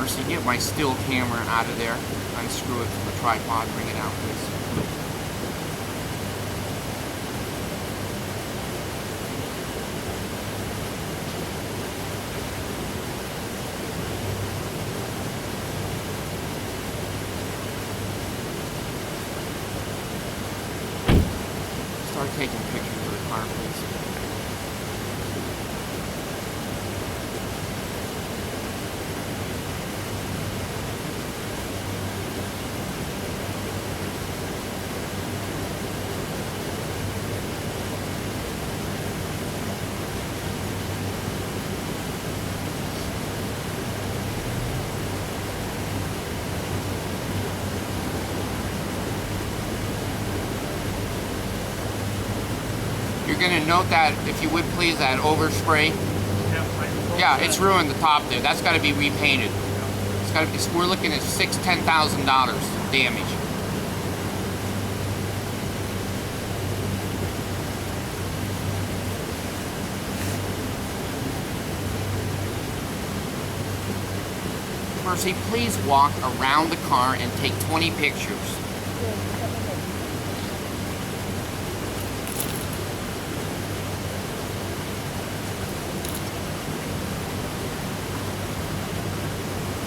Mercy, get my still camera out of there. Unscrew it from the tripod, bring it out, please. Start taking pictures of the car, please. You're going to note that, if you would please, that overspray. Yeah, it's ruined the top there. That's got to be repainted. It's got to be. We're looking at $10,000 damage. Mercy, please walk around the car and take 20 pictures.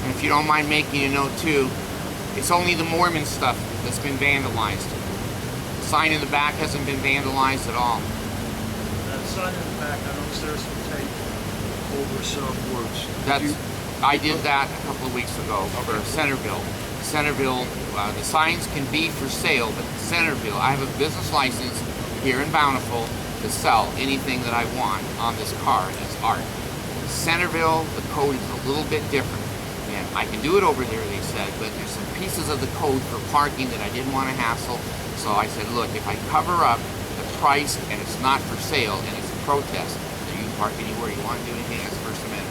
And if you don't mind making a note too, it's only the Mormon stuff that's been vandalized. The sign in the back hasn't been vandalized at all. The sign in the back, I noticed there's some tape over some words. I did that a couple of weeks ago for Centerville. Centerville, the signs can be for sale, but Centerville, I have a business license here in Bountiful to sell anything that I want on this car as art. Centerville, the code is a little bit different. And I can do it over there, they said, but there's some pieces of the code for parking that I didn't want to hassle. So I said, look, if I cover up the price and it's not for sale and it's a protest, then you can park anywhere you want to do anything that's First Amendment.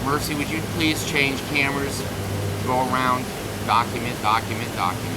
Mercy, would you please change cameras, go around, document, document, document.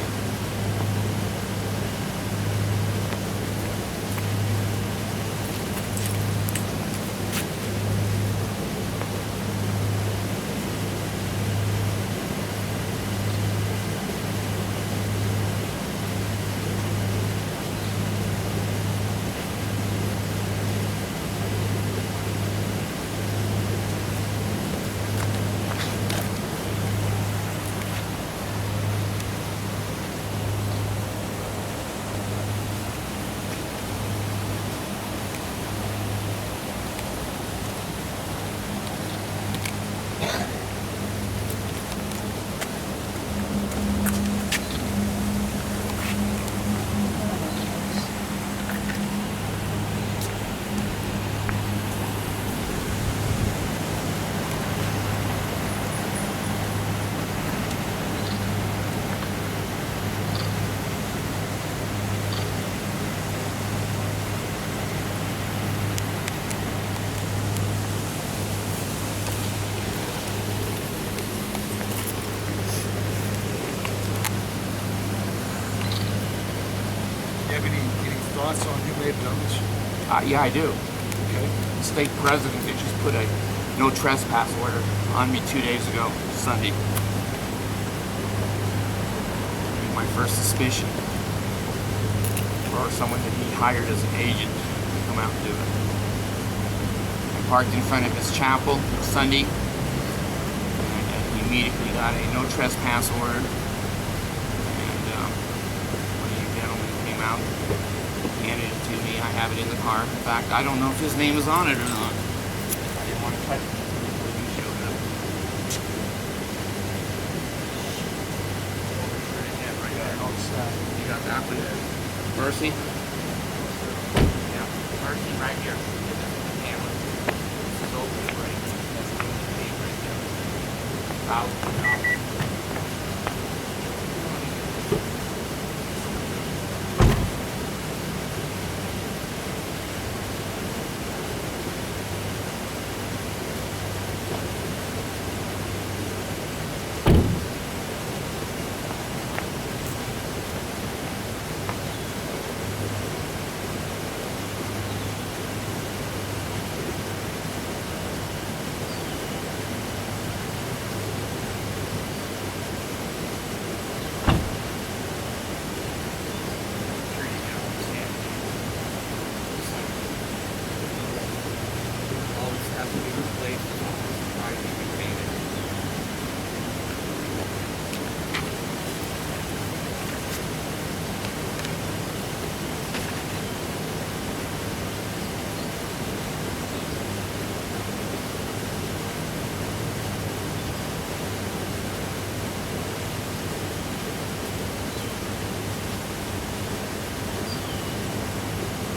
Thoughts on who may have done this? Yeah, I do. Okay. The state president that just put a no trespass order on me 2 days ago, Sunday. My first suspicion for someone that he hired as an agent to come out and do it. I parked in front of his chapel Sunday, and he immediately got a no trespass order. And one of you gentlemen came out, handed it to me. I have it in the car. In fact, I don't know if his name is on it or not. I didn't want to touch it before you showed up. You got that one? Mercy? Mercy right here. This is the camera. This is open right. That's the page right there. $1,000.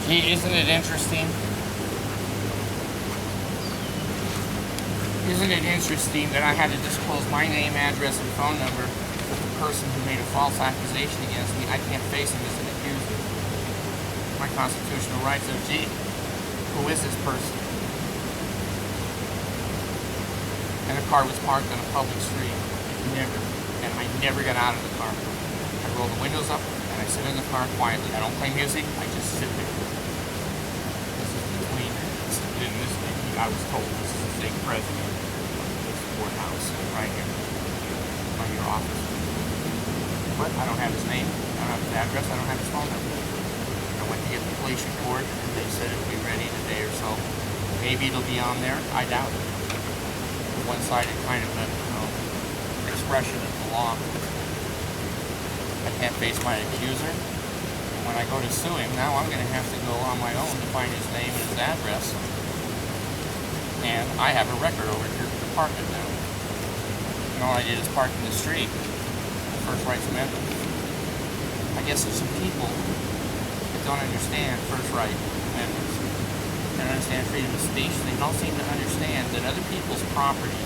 Gee, isn't it interesting? Isn't it interesting that I had to disclose my name, address, and phone number with the person who made a false accusation against me? I can't face him as an accuser. My constitutional rights of, gee, who is this person? And the car was parked on a public street. I never got out of the car. I roll the windows up and I sit in the car quietly. I don't play music, I just sit there. This is between, in this thing, I was told this is the state president of this courthouse right here, by your office. But I don't have his name, I don't have his address, I don't have his phone number. I went to get the police report and they said it'll be ready in a day or so. Maybe it'll be on there, I doubt it. One-sided kind of an expression of the law. I can't face my accuser. When I go to sue him, now I'm going to have to go on my own to find his name and his address. And I have a record over here at the department now. And all I did is park in the street. The First Rights Amendment. I guess there's some people that don't understand First Right Amendments. They don't understand freedom of speech. They don't seem to understand that other people's property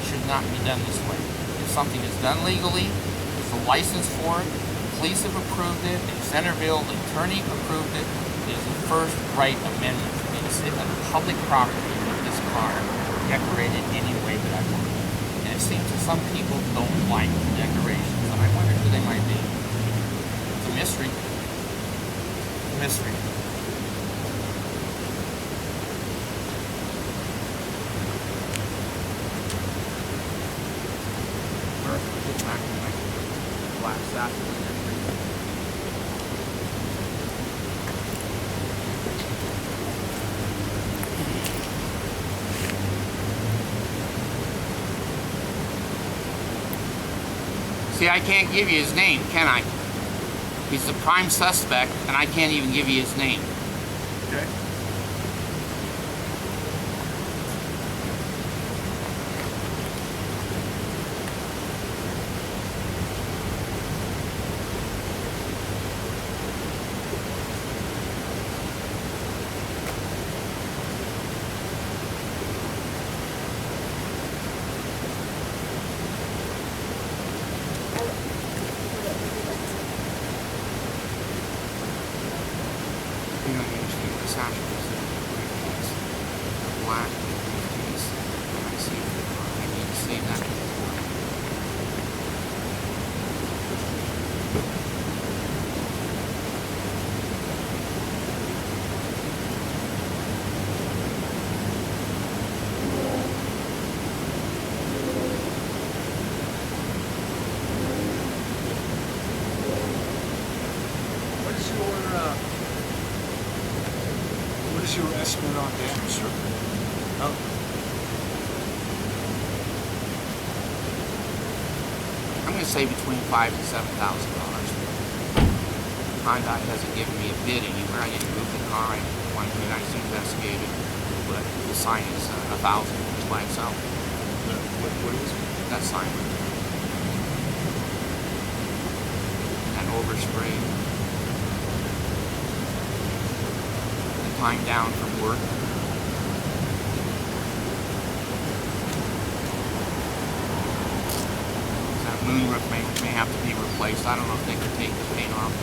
should not be done this way. If something is done legally, there's a license for it, the police have approved it, in Centerville, the attorney approved it, it is the First Right Amendment for me to sit on public property with this car decorated any way that I want. And it seems that some people don't like the decorations, and I wonder who they might be. It's a mystery. A mystery. Back to my black satin. See, I can't give you his name, can I? He's the prime suspect, and I can't even give you his name. Okay. You know, usually the satchel is black piece, and I see I need to see that. What is your estimate on damage, sir? Oh. I'm going to say between $5,000 and $7,000. Hyundai hasn't given me a bid anywhere. I didn't move the car. I wanted to nice investigate it, but the sign is $1,000 by itself. What is it? That sign. And overspray. time down from work. That moonroof may have to be replaced. I don't know if they can take the paint off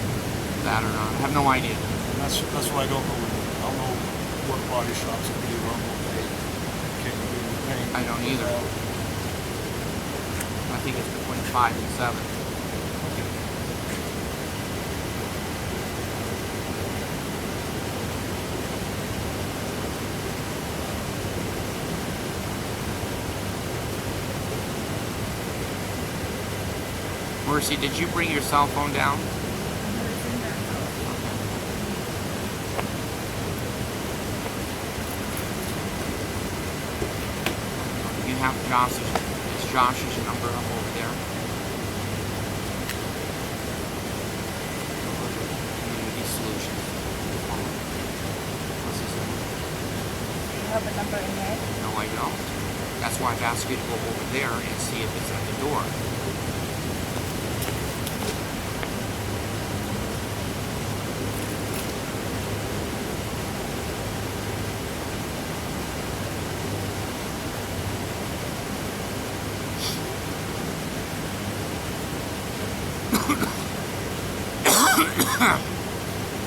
that or not. I have no idea. That's why I don't know. I don't know what body shops can do on what they can do with paint. I don't either. I think it's between 5 and 7. Mercy, did you bring your cell phone down? You have Josh's number up over there. Community Solutions. What's his name? You have a number in there? No, I don't. That's why I've asked you to go over there and see if it's at the door.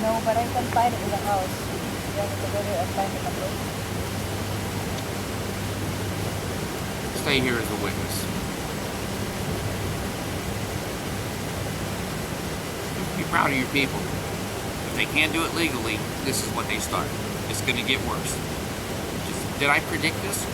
No, but I can find it in the house. You have to go there and find the number. Stay here as a witness. Be proud of your people. If they can't do it legally, this is what they start. It's going to get worse. Did I predict this?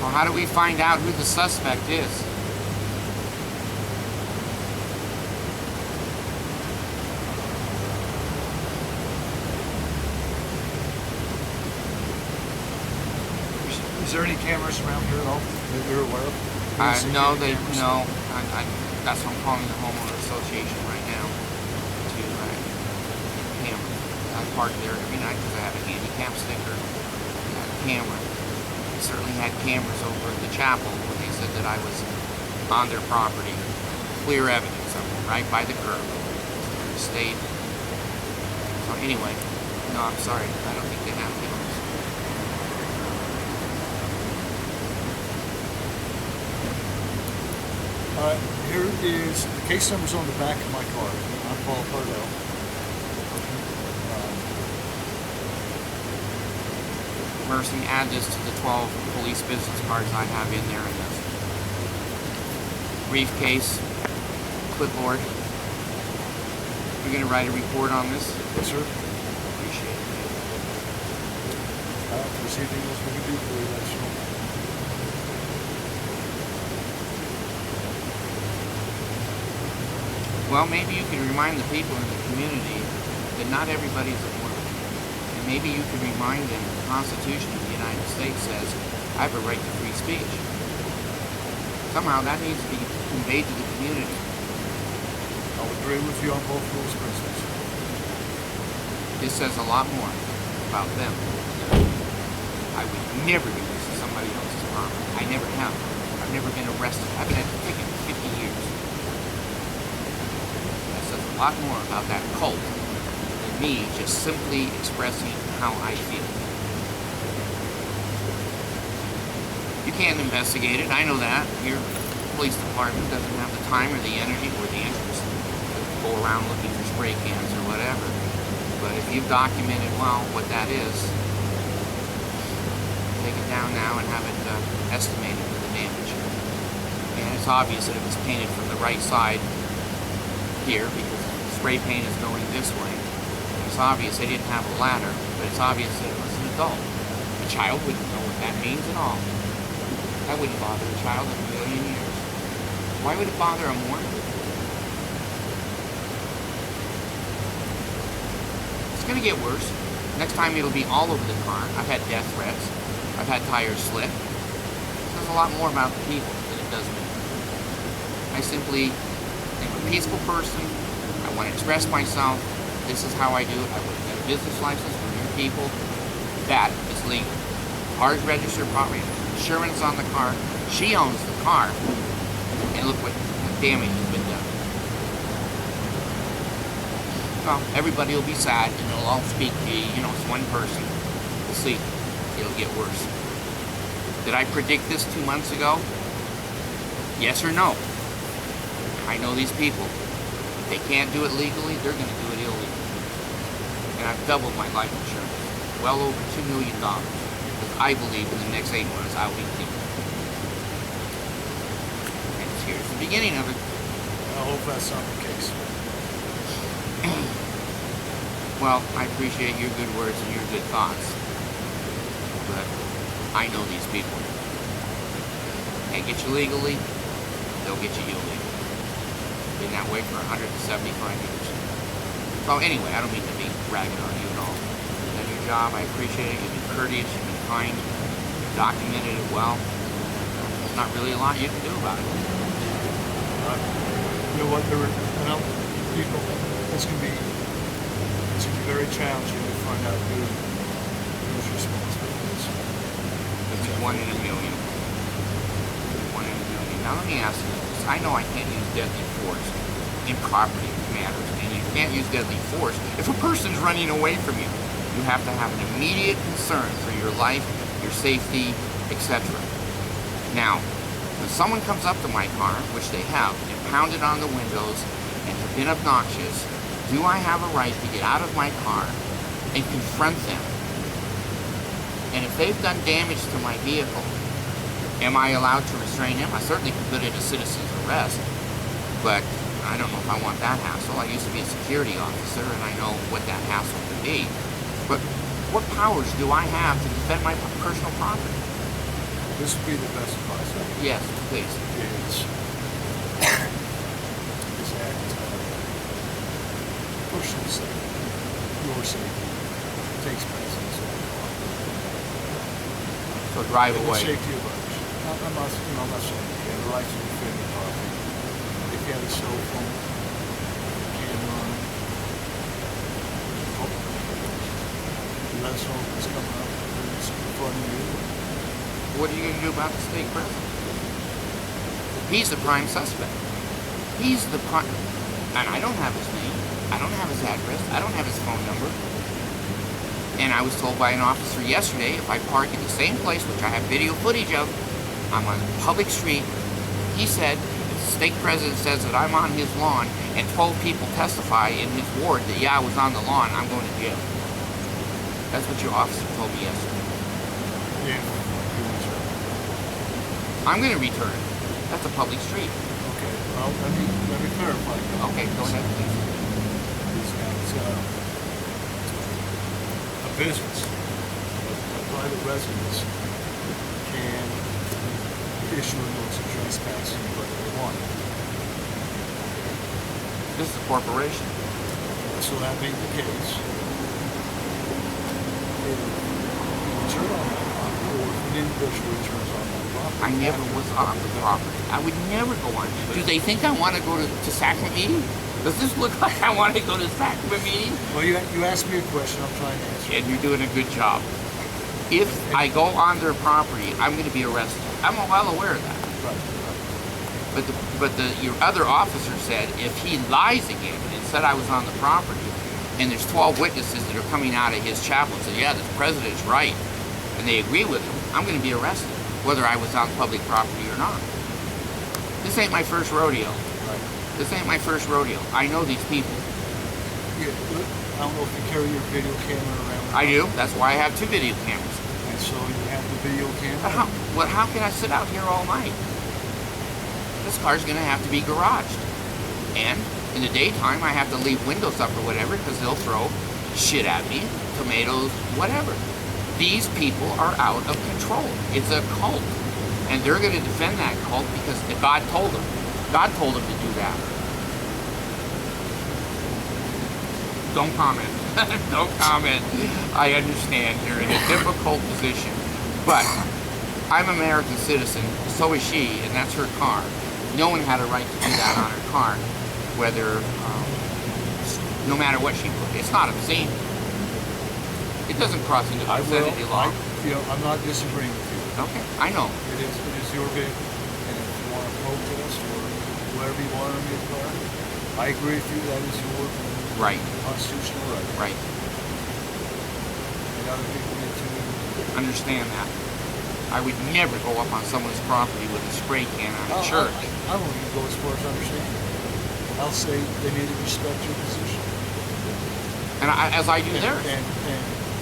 So how do we find out who the suspect is? Is there any cameras around here at all that you're aware of? No, no. That's what I'm calling the homeowner association right now to camera. I park there every night because I have a handicap sticker and a camera. I certainly had cameras over at the chapel when they said that I was on their property. Clear evidence of it, right by the curb. Stayed. So anyway, no, I'm sorry. I don't think they have cameras. Here is, the case number's on the back of my car. I'm Paul Pardo. Mercy, add this to the 12 police business cards I have in there in this briefcase, clipboard. You're going to write a report on this? Yes, sir. Appreciate it. If there's anything else we can do for you, let us know. Well, maybe you can remind the people in the community that not everybody's at work. And maybe you can remind them that the Constitution of the United States says, I have a right to free speech. Somehow that needs to be conveyed to the community. I'll agree with you on both of those principles. This says a lot more about them. I would never do this to somebody else's property. I never have. I've never been arrested. I've been at the ticket for 50 years. That says a lot more about that cult than me just simply expressing how I feel. You can't investigate it. I know that. Your police department doesn't have the time or the energy or the interest to go around looking for spray cans or whatever. But if you've documented well what that is, take it down now and have it estimated for the damage. And it's obvious that it was painted from the right side here because spray paint is going this way. It's obvious they didn't have a ladder. but it's obvious that it was an adult. A child wouldn't know what that means at all. That wouldn't bother a child in a million years. Why would it bother a Mormon? It's going to get worse. Next time it'll be all over the car. I've had death threats. I've had tires slip. It says a lot more about the people than it does me. I simply am a peaceful person. I want to express myself. This is how I do it. I want to get a business license for your people. That is legal. Cars registered property. Insurance on the car. She owns the car. And look what damage has been done. Well, everybody will be sad, and they'll all speak to you. You know, it's one person. We'll see. It'll get worse. Did I predict this 2 months ago? Yes or no? I know these people. If they can't do it legally, they're going to do it illegally. And I've doubled my life insurance. Well over $2 million. Because I believe in the next 8 months I'll be clean. And here's the beginning of it. I hope that's not the case. Well, I appreciate your good words and your good thoughts, but I know these people. Can't get you legally, they'll get you illegally. Been that way for 175 years. So anyway, I don't mean to be ragging on you at all. You've done your job, I appreciate it. You've been courteous, you've been kind, you've documented it well. There's not really a lot you can do about it. You know what? People, it's going to be very challenging to find out who's responsible for this. It's 1 in a million. 1 in a million. Now let me ask you this. I know I can't use deadly force in property matters, and you can't use deadly force if a person's running away from you. You have to have an immediate concern for your life, your safety, etc. Now, when someone comes up to my car, which they have, and pounded on the windows and have been obnoxious, do I have a right to get out of my car and confront them? And if they've done damage to my vehicle, am I allowed to restrain them? I certainly could put in a citizen's arrest, but I don't know if I want that hassle. I used to be a security officer, and I know what that hassle could be. But what powers do I have to defend my personal property? This would be the best advice. Yes, please. Is that personal safety, your safety, takes precedence over the law. So drive And away. the safety of others. I'm not saying you have the right to defend your property. If you have a cell phone, camera, let us know what's coming up. It's in front of you. What are you going to do about the state president? He's the prime suspect. He's the prime, and I don't have his name. I don't have his address. I don't have his phone number. And I was told by an officer yesterday, if I park in the same place, which I have video footage of, I'm on a public street. He said, if the state president says that I'm on his lawn, and 12 people testify in his ward that, yeah, I was on the lawn, I'm going to jail. That's what your officer told me yesterday. Yeah. I'm going to return it. That's a public street. Okay. Well, let me clarify. Okay, go ahead, please. It's a business, a private residence can issue a notice of trespassing whether they want. This is a corporation. So that being the case, if you turn on that property, or if an individual returns on that property, I never was on the property. I would never go on. Do they think I want to go to sacrament meeting? Does this look like I want to go to sacrament meeting? Well, you asked me a question, I'm trying to answer. And you're doing a good job. If I go on their property, I'm going to be arrested. I'm well aware of that. Right. But your other officer said if he lies again and said I was on the property, and there's 12 witnesses that are coming out of his chapel and say, yeah, this president's right, and they agree with him, I'm going to be arrested, whether I was on public property or not. This ain't my first rodeo. Right. This ain't my first rodeo. I know these people. Yeah, I don't know if you carry your video camera around. I do. That's why I have 2 video cameras. And so you have the video camera. But how can I sit out here all night? This car's going to have to be garaged. And in the daytime, I have to leave windows up or whatever because they'll throw shit at me. tomatoes, whatever. These people are out of control. It's a cult. And they're going to defend that cult because God told them. God told them to do that. Don't comment. Don't comment. I understand you're in a difficult position. But I'm an American citizen, so is she, and that's her car. No one had a right to do that on her car, whether, no matter what she put. It's not obscene. It doesn't cross into obscenity law. I'm not disagreeing with you. Okay, I know. It is your vehicle, and if you want to protest or whatever you want on your car, I agree with you. That is your constitutional right. Right. And other people need to Understand that. I would never go up on someone's property with a spray can on a church. I won't even go as far as understanding. I'll say they need to respect your position. And as I do theirs. And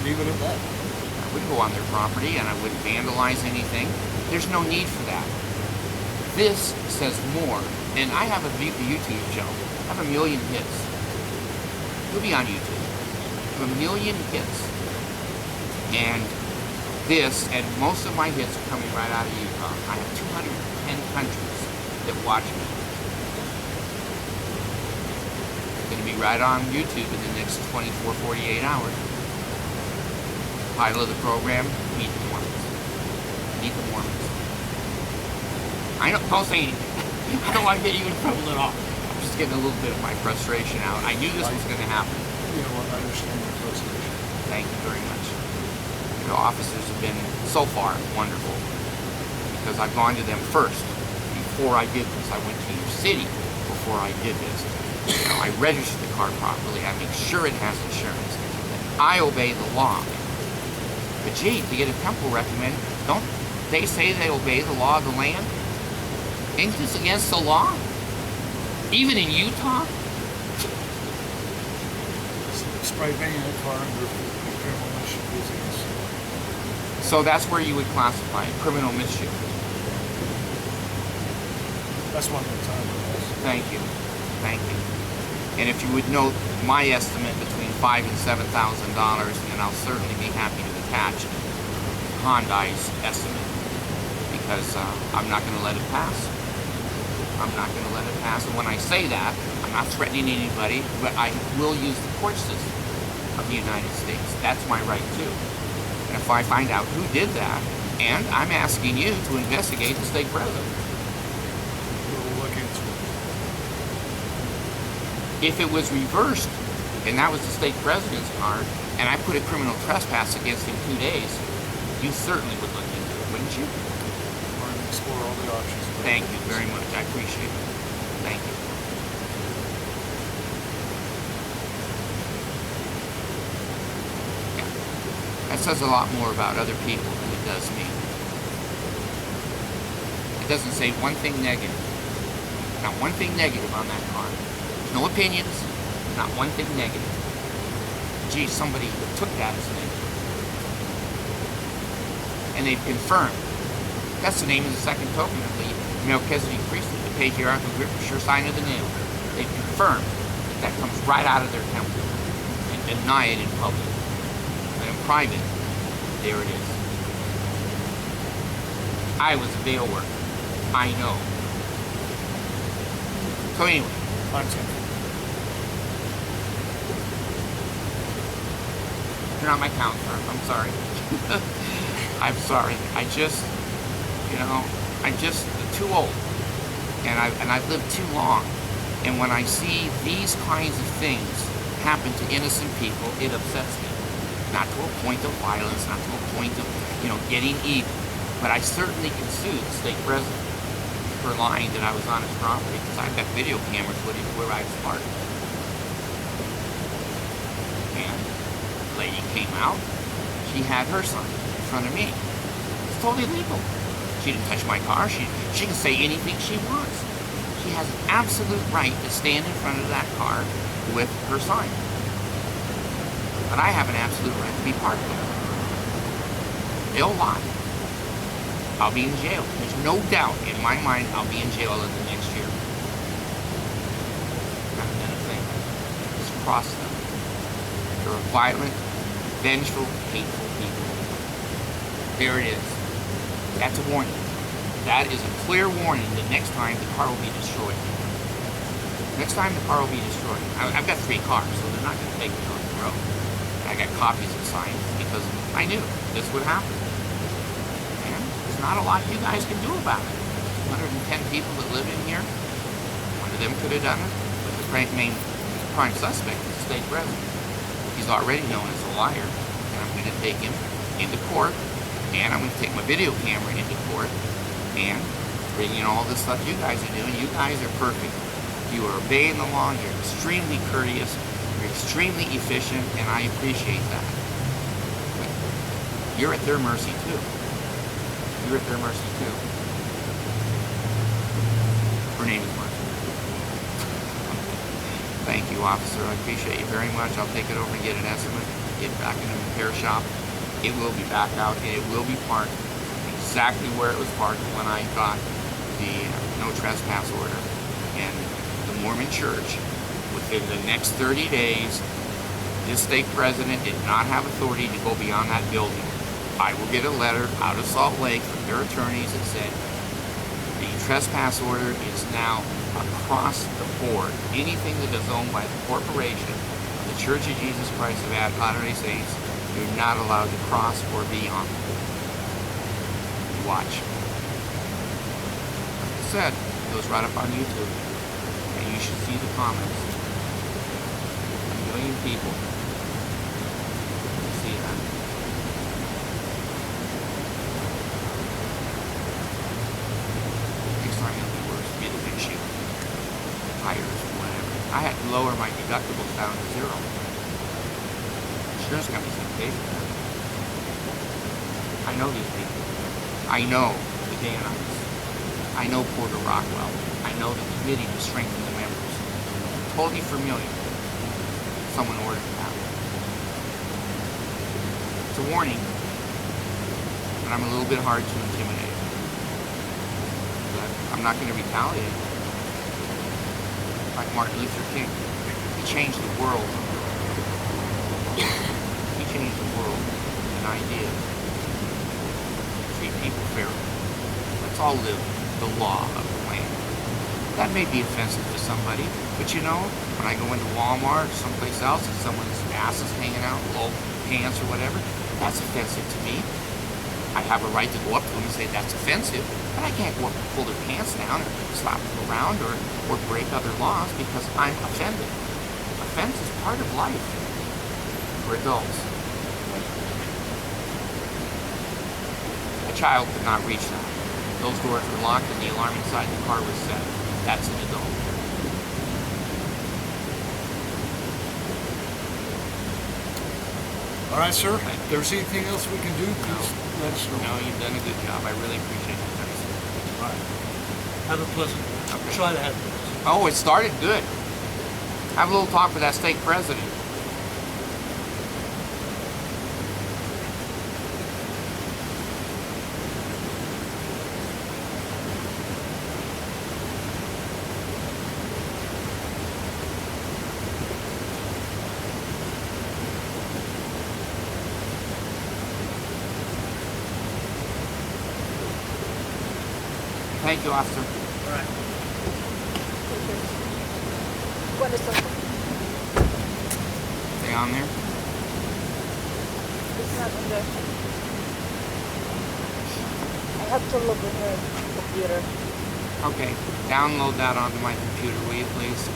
leave it at that. I wouldn't go on their property and I wouldn't vandalize anything. There's no need for that. This says more. And I have a YouTube show. I have 1 million hits. You'll be on YouTube. I have 1 million hits. And this, and most of my hits are coming right out of Utah. I have 210 countries that watch me. It's going to be right on YouTube in the next 24, 48 hours. Title of the program, Meet the Mormons. Meet the Mormons. I don't say anything. I don't want to get you in trouble at all. I'm just getting a little bit of my frustration out. I knew this was going to happen. You know what, I understand your frustration. Thank you very much. The officers have been, so far, wonderful. Because I've gone to them first. Before I did this, I went to your city before I did this. You know, I register the car properly. I make sure it has insurance. I obey the law. But gee, to get a temple recommended, don't they say they obey the law of the land? Ain't this against the law? Even in Utah? Spray painting a car under criminal mischief is against the law. So that's where you would classify it, criminal mischief. That's one of the time. Thank you. Thank you. And if you would note my estimate between $5,000 and $7,000, then I'll certainly be happy to attach Hyundai's estimate because I'm not going to let it pass. I'm not going to let it pass. And when I say that, I'm not threatening anybody, but I will use the court system of the United States. That's my right too. And if I find out who did that, and I'm asking you to investigate the state president. We'll look into it. If it was reversed, and that was the state president's car, and I put a criminal trespass against him 2 days, you certainly would look into it, wouldn't you? We're going to explore all the options. Thank you very much. I appreciate it. Thank you. Yeah. That says a lot more about other people than it does me. It doesn't say one thing negative. Not one thing negative on that car. No opinions, not one thing negative. Gee, somebody took that as negative. And they've confirmed. That's the name of the second token of the Melchizedek priesthood, the patriarchal grip, the sure sign of the nail. They've confirmed that comes right out of their temple and deny it in public. And in private, there it is. I was a veil worker. I know. So anyway. I'm tempted. You're not my counselor. I'm sorry. I'm sorry. I'm just too old, and I've lived too long. And when I see these kinds of things happen to innocent people, it upsets me. Not to a point of violence, not to a point of getting even. But I certainly can sue the state president for lying that I was on his property because I've got video camera footage where I was parked. And the lady came out. She had her son in front of me. It's totally legal. She didn't touch my car. She can say anything she wants. She has an absolute right to stand in front of that car with her sign. But I have an absolute right to be parked there. They'll lie. I'll be in jail. There's no doubt in my mind I'll be in jail in the next year. Not been a thing. Just cross them. They're a violent vengeful, hateful people. There it is. That's a warning. That is a clear warning that next time the car will be destroyed. Next time the car will be destroyed. I've got 3 cars, so they're not going to take me off the road. I got copies of signs because I knew this would happen. And there's not a lot you guys can do about it. 110 people that live in here, one of them could have done it, but the main prime suspect is the state president. He's already known as a liar, and I'm going to take him into court, and I'm going to take my video camera into court, and bring in all this stuff you guys are doing. You guys are perfect. You are obeying the law, you're extremely courteous, you're extremely efficient, and I appreciate that. But you're at their mercy too. You're at their mercy too. Her name is Martha. Thank you, officer. I appreciate you very much. I'll take it over and get an estimate, get it back into the repair shop. It will be back out, and it will be parked exactly where it was parked when I got the no trespass order. And the Mormon Church, within the next 30 days, this state president did not have authority to go beyond that building. I will get a letter out of Salt Lake from their attorneys that said the trespass order is now across the board. Anything that is owned by the corporation, the Church of Jesus Christ of Latter-day Saints, you're not allowed to cross or beyond. Watch. Like I said, it goes right up on YouTube. And you should see the comments. A million people. You see that. Next time it'll be worse. Get a big shield. Tires or whatever. I had to lower my deductibles down to 0. Insurance companies didn't pay for that. I know these people. I know the Danites. I know Porter Rockwell. I know the committee to strengthen the members. I'm totally familiar. Someone ordered that. It's a warning, but I'm a little bit hard to intimidate. But I'm not going to retaliate. Like Martin Luther King, he changed the world. He changed the world with an idea. Treat people fairly. Let's all live the law of the land. That may be offensive to somebody, but you know, when I go into Walmart or someplace else and someone's ass is hanging out, low pants or whatever, that's offensive to me. I have a right to go up to them and say that's offensive, but I can't go up and pull their pants down or slap them around or break other laws because I'm offended. Offense is part of life for adults. A child could not reach that. Those doors were locked and the alarm inside the car was set. That's an adult. All right, sir. If there's anything else we can do, please let us know. No, you've done a good job. I really appreciate it, guys. All right. Have a pleasant. Okay. Try to have a pleasant. Oh, it started good. Have a little talk with that state president. Thank you, officer. All right. What is it? Stay on there. It's not in there. I have to look in your computer. Okay, download that onto my computer, will you please?